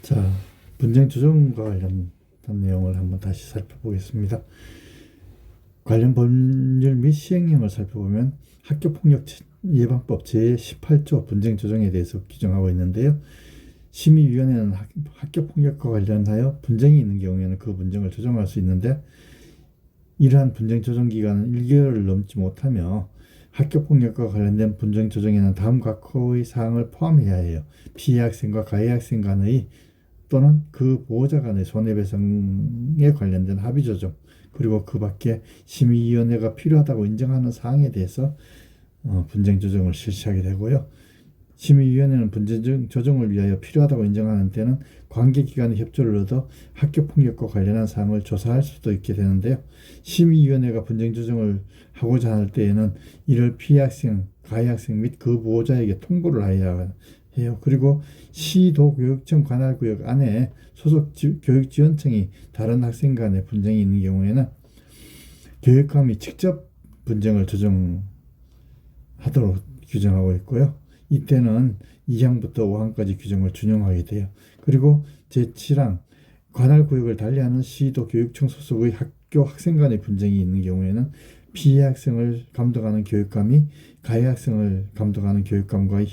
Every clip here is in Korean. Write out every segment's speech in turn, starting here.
자, 분쟁 조정과 관련된 내용을 한번 다시 살펴보겠습니다. 관련 법률 및 시행령을 살펴보면 학교폭력 예방법 제18조 분쟁 조정에 대해서 규정하고 있는데요. 심의위원회는 학교폭력과 관련하여 분쟁이 있는 경우에는 그 분쟁을 조정할 수 있는데, 이러한 분쟁 조정 기간은 1개월을 넘지 못하며 학교폭력과 관련된 분쟁 조정에는 다음 각호의 사항을 포함해야 해요. 피해 학생과 가해 학생 간의 또는 그 보호자 간의 손해배상에 관련된 합의 조정, 그리고 그 밖에 심의위원회가 필요하다고 인정하는 사항에 대해서 분쟁 조정을 실시하게 되고요. 심의위원회는 분쟁 조정을 위하여 필요하다고 인정하는 때는 관계기관의 협조를 얻어 학교폭력과 관련한 사항을 조사할 수도 있게 되는데요. 심의위원회가 분쟁 조정을 하고자 할 때에는 이를 피해 학생, 가해 학생 및 그 보호자에게 통보를 해야 해요. 그리고 시도교육청 관할구역 안에 소속 교육지원청이 다른 학생 간의 분쟁이 있는 경우에는 교육감이 직접 분쟁을 조정하도록 규정하고 있고요. 이때는 2항부터 5항까지 규정을 준용하게 돼요. 그리고 제7항 관할구역을 달리하는 시도교육청 소속의 학교 학생 간의 분쟁이 있는 경우에는 피해 학생을 감독하는 교육감이 가해 학생을 감독하는 교육감과의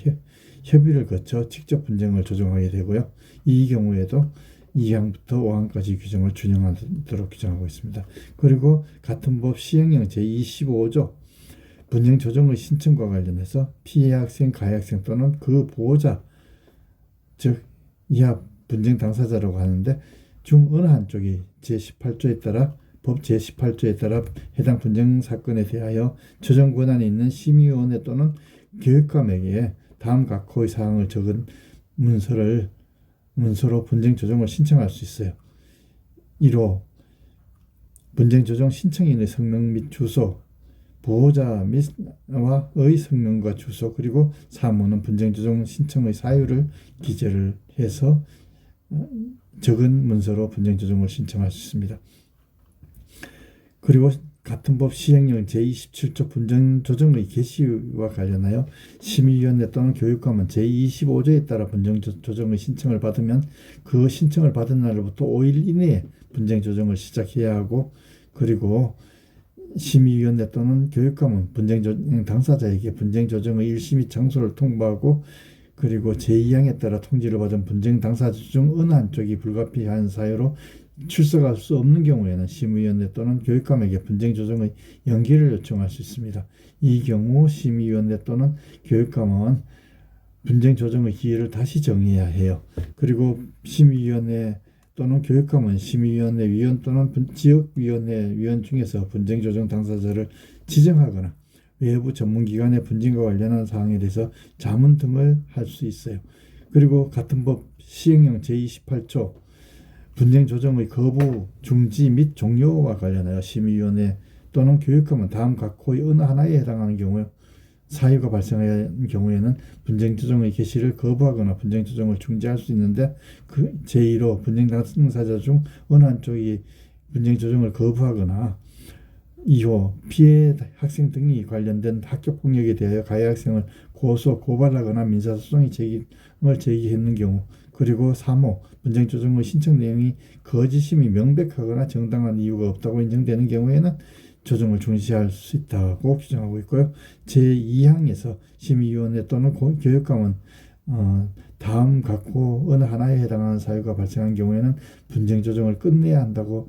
협의를 거쳐 직접 분쟁을 조정하게 되고요. 이 경우에도 2항부터 5항까지 규정을 준용하도록 규정하고 있습니다. 그리고 같은 법 시행령 제25조 분쟁 조정의 신청과 관련해서 피해 학생, 가해 학생 또는 그 보호자, 즉 이하 분쟁 당사자라고 하는데, 중 어느 한쪽이 제18조에 따라 법 제18조에 따라 해당 분쟁 사건에 대하여 조정 권한이 있는 심의위원회 또는 교육감에게 다음 각호의 사항을 적은 문서로 분쟁 조정을 신청할 수 있어요. 1호 분쟁 조정 신청인의 성명 및 주소, 보호자 및의 성명과 주소, 그리고 3호는 분쟁 조정 신청의 사유를 기재를 해서 적은 문서로 분쟁 조정을 신청할 수 있습니다. 그리고 같은 법 시행령 제27조 분쟁 조정의 개시와 관련하여 심의위원회 또는 교육감은 제25조에 따라 분쟁 조정의 신청을 받으면 그 신청을 받은 날로부터 5일 이내에 분쟁 조정을 시작해야 하고, 그리고 심의위원회 또는 교육감은 분쟁 조정 당사자에게 분쟁 조정의 일시 및 장소를 통보하고, 그리고 제2항에 따라 통지를 받은 분쟁 당사자 중 어느 한쪽이 불가피한 사유로 출석할 수 없는 경우에는 심의위원회 또는 교육감에게 분쟁 조정의 연기를 요청할 수 있습니다. 이 경우 심의위원회 또는 교육감은 분쟁 조정의 기일을 다시 정해야 해요. 그리고 심의위원회 또는 교육감은 심의위원회 위원 또는 지역위원회 위원 중에서 분쟁 조정 당사자를 지정하거나 외부 전문기관의 분쟁과 관련한 사항에 대해서 자문 등을 할 수 있어요. 그리고 같은 법 시행령 제28조 분쟁 조정의 거부, 중지 및 종료와 관련하여 심의위원회 또는 교육감은 다음 각호의 어느 하나에 해당하는 경우 사유가 발생한 경우에는 분쟁 조정의 개시를 거부하거나 분쟁 조정을 중지할 수 있는데, 그 제1호 분쟁 당사자 중 어느 한쪽이 분쟁 조정을 거부하거나 2호 피해 학생 등이 관련된 학교폭력에 대하여 가해 학생을 고소, 고발하거나 민사소송을 제기했는 경우, 그리고 3호 분쟁 조정의 신청 내용이 거짓임이 명백하거나 정당한 이유가 없다고 인정되는 경우에는 조정을 중지할 수 있다고 규정하고 있고요. 제2항에서 심의위원회 또는 교육감은 다음 각호 어느 하나에 해당하는 사유가 발생한 경우에는 분쟁 조정을 끝내야 한다고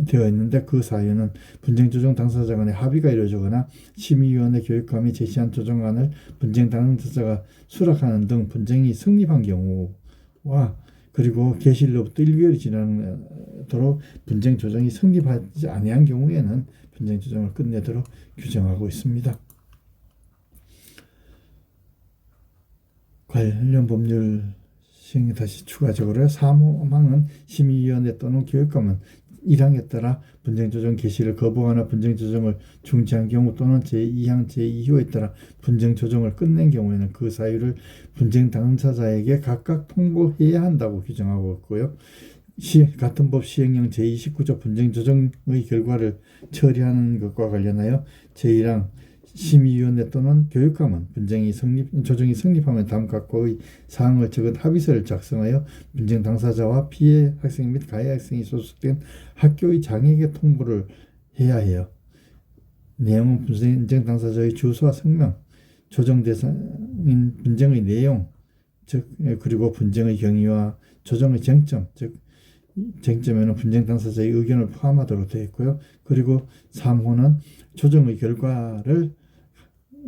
되어 있는데, 그 사유는 분쟁 조정 당사자 간의 합의가 이루어지거나 심의위원회 교육감이 제시한 조정안을 분쟁 당사자가 수락하는 등 분쟁이 성립한 경우와, 그리고 개시일로부터 1개월이 지나도록 분쟁 조정이 성립하지 아니한 경우에는 분쟁 조정을 끝내도록 규정하고 있습니다. 관련 법률 시행이 다시 추가적으로 3호항은 심의위원회 또는 교육감은 1항에 따라 분쟁 조정 개시를 거부하거나 분쟁 조정을 중지한 경우 또는 제2항 제2호에 따라 분쟁 조정을 끝낸 경우에는 그 사유를 분쟁 당사자에게 각각 통보해야 한다고 규정하고 있고요. 같은 법 시행령 제29조 분쟁 조정의 결과를 처리하는 것과 관련하여 제1항 심의위원회 또는 교육감은 조정이 성립하면 다음 각각의 사항을 적은 합의서를 작성하여 분쟁 당사자와 피해 학생 및 가해 학생이 소속된 학교의 장에게 통보를 해야 해요. 내용은 분쟁 당사자의 주소와 성명, 조정 대상인 분쟁의 내용, 즉 그리고 분쟁의 경위와 조정의 쟁점, 즉 쟁점에는 분쟁 당사자의 의견을 포함하도록 되어 있고요. 그리고 3호는 조정의 결과를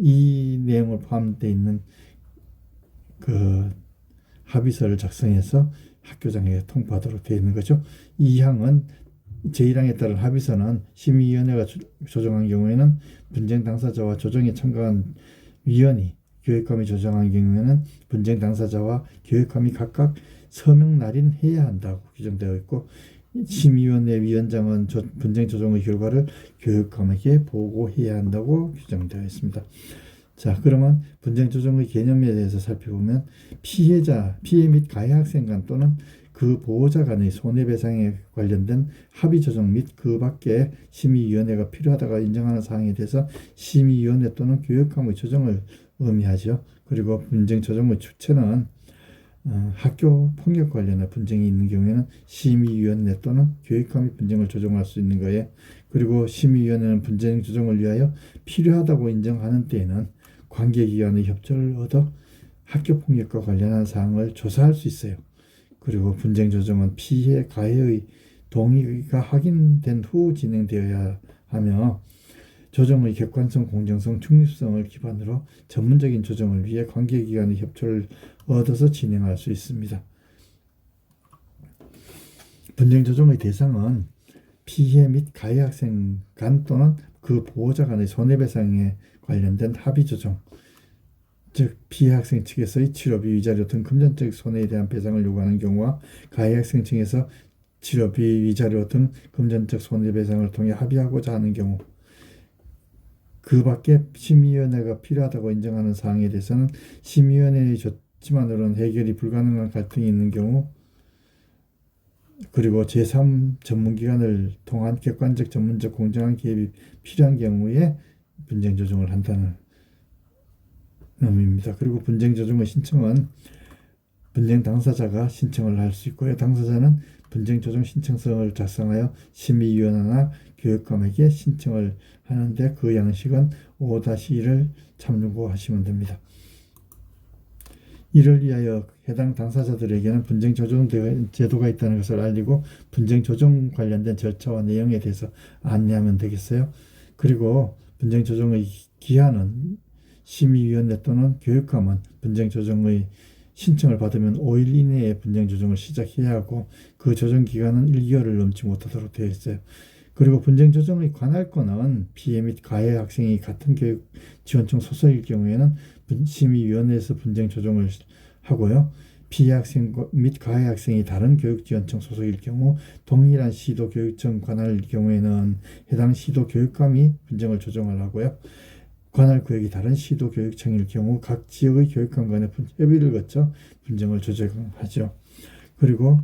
이 내용을 포함되어 있는 그 합의서를 작성해서 학교장에게 통보하도록 되어 있는 거죠. 2항은 제1항에 따른 합의서는 심의위원회가 조정한 경우에는 분쟁 당사자와 조정에 참가한 위원이 교육감이 조정한 경우에는 분쟁 당사자와 교육감이 각각 서명 날인해야 한다고 규정되어 있고, 심의위원회 위원장은 분쟁 조정의 결과를 교육감에게 보고해야 한다고 규정되어 있습니다. 자, 그러면 분쟁 조정의 개념에 대해서 살펴보면 피해 및 가해 학생 간 또는 그 보호자 간의 손해배상에 관련된 합의 조정 및 그 밖에 심의위원회가 필요하다고 인정하는 사항에 대해서 심의위원회 또는 교육감의 조정을 의미하죠. 그리고 분쟁 조정의 주체는 학교 폭력 관련한 분쟁이 있는 경우에는 심의위원회 또는 교육감이 분쟁을 조정할 수 있는 거예요. 그리고 심의위원회는 분쟁 조정을 위하여 필요하다고 인정하는 때에는 관계기관의 협조를 얻어 학교 폭력과 관련한 사항을 조사할 수 있어요. 그리고 분쟁 조정은 피해 가해의 동의가 확인된 후 진행되어야 하며 조정의 객관성, 공정성, 중립성을 기반으로 전문적인 조정을 위해 관계기관의 협조를 얻어서 진행할 수 있습니다. 분쟁 조정의 대상은 피해 및 가해 학생 간 또는 그 보호자 간의 손해배상에 관련된 합의 조정, 즉 피해 학생 측에서의 치료비, 위자료 등 금전적 손해에 대한 배상을 요구하는 경우와 가해 학생 측에서 치료비, 위자료 등 금전적 손해배상을 통해 합의하고자 하는 경우, 그 밖에 심의위원회가 필요하다고 인정하는 사항에 대해서는 심의위원회의 조치만으로는 해결이 불가능한 갈등이 있는 경우, 그리고 제3 전문기관을 통한 객관적, 전문적, 공정한 개입이 필요한 경우에 분쟁 조정을 한다는 의미입니다. 그리고 분쟁 조정의 신청은 분쟁 당사자가 신청을 할 수 있고요. 당사자는 분쟁 조정 신청서를 작성하여 심의위원회나 교육감에게 신청을 하는데 그 양식은 5-1을 참고하시면 됩니다. 이를 위하여 해당 당사자들에게는 분쟁 조정 제도가 있다는 것을 알리고 분쟁 조정 관련된 절차와 내용에 대해서 안내하면 되겠어요. 그리고 분쟁 조정의 기한은 심의위원회 또는 교육감은 분쟁 조정의 신청을 받으면 5일 이내에 분쟁 조정을 시작해야 하고 그 조정 기간은 1개월을 넘지 못하도록 되어 있어요. 그리고 분쟁 조정의 관할권은 피해 및 가해 학생이 같은 교육 지원청 소속일 경우에는 심의위원회에서 분쟁 조정을 하고요. 피해 학생 및 가해 학생이 다른 교육지원청 소속일 경우 동일한 시도 교육청 관할일 경우에는 해당 시도 교육감이 분쟁을 조정을 하고요. 관할 구역이 다른 시도 교육청일 경우 각 지역의 교육감 간의 협의를 거쳐 분쟁을 조정하죠. 그리고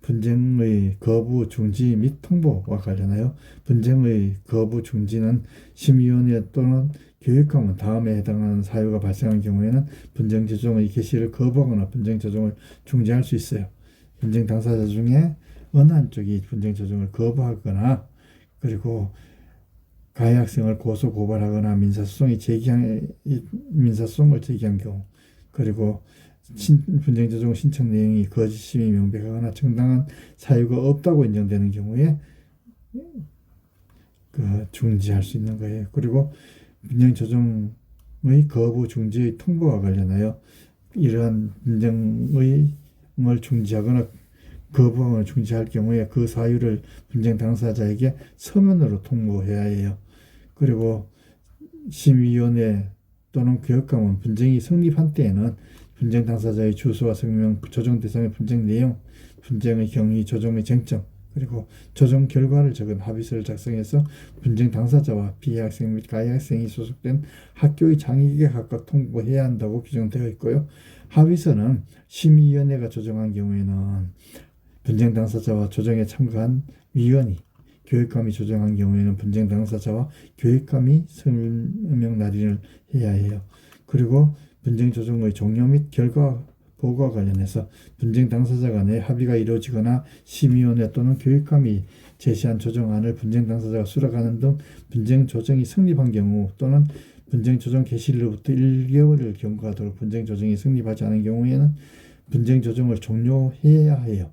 분쟁의 거부, 중지 및 통보와 관련하여 분쟁의 거부, 중지는 심의위원회 또는 교육감은 다음에 해당하는 사유가 발생한 경우에는 분쟁 조정의 개시를 거부하거나 분쟁 조정을 중지할 수 있어요. 분쟁 당사자 중에 어느 한쪽이 분쟁 조정을 거부하거나 그리고 가해 학생을 고소 고발하거나 민사소송을 제기한 경우, 그리고 분쟁 조정 신청 내용이 거짓임이 명백하거나 정당한 사유가 없다고 인정되는 경우에 중지할 수 있는 거예요. 그리고 분쟁 조정의 거부, 중지의 통보와 관련하여 이러한 분쟁을 중지하거나 거부하거나 중지할 경우에 그 사유를 분쟁 당사자에게 서면으로 통보해야 해요. 그리고 심의위원회 또는 교육감은 분쟁이 성립한 때에는 분쟁 당사자의 주소와 성명, 조정 대상의 분쟁 내용, 분쟁의 경위, 조정의 쟁점, 그리고 조정 결과를 적은 합의서를 작성해서 분쟁 당사자와 피해 학생 및 가해 학생이 소속된 학교의 장에게 각각 통보해야 한다고 규정되어 있고요. 합의서는 심의위원회가 조정한 경우에는 분쟁 당사자와 조정에 참가한 위원이 교육감이 조정한 경우에는 분쟁 당사자와 교육감이 서명 날인을 해야 해요. 그리고 분쟁 조정의 종료 및 결과 보고와 관련해서 분쟁 당사자 간의 합의가 이루어지거나 심의위원회 또는 교육감이 제시한 조정안을 분쟁 당사자가 수락하는 등 분쟁 조정이 성립한 경우 또는 분쟁 조정 개시일로부터 1개월을 경과하도록 분쟁 조정이 성립하지 않은 경우에는 분쟁 조정을 종료해야 해요.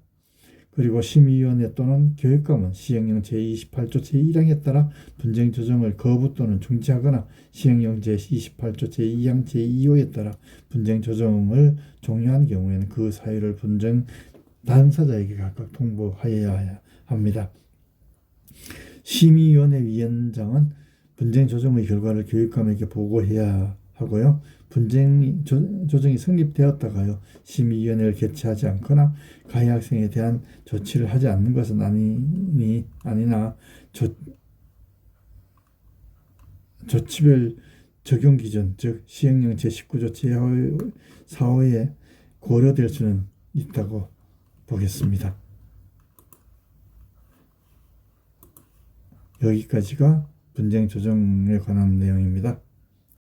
그리고 심의위원회 또는 교육감은 시행령 제28조 제1항에 따라 분쟁 조정을 거부 또는 중지하거나 시행령 제28조 제2항 제2호에 따라 분쟁 조정을 종료한 경우에는 그 사유를 분쟁 당사자에게 각각 통보하여야 합니다. 심의위원회 위원장은 분쟁 조정의 결과를 교육감에게 보고해야 하고요. 분쟁 조정이 성립되었다가요, 심의위원회를 개최하지 않거나 가해 학생에 대한 조치를 하지 않는 것은 아니나 조치별 적용 기준, 즉 시행령 제19조 제4호에 고려될 수는 있다고 보겠습니다. 여기까지가 분쟁 조정에 관한 내용입니다.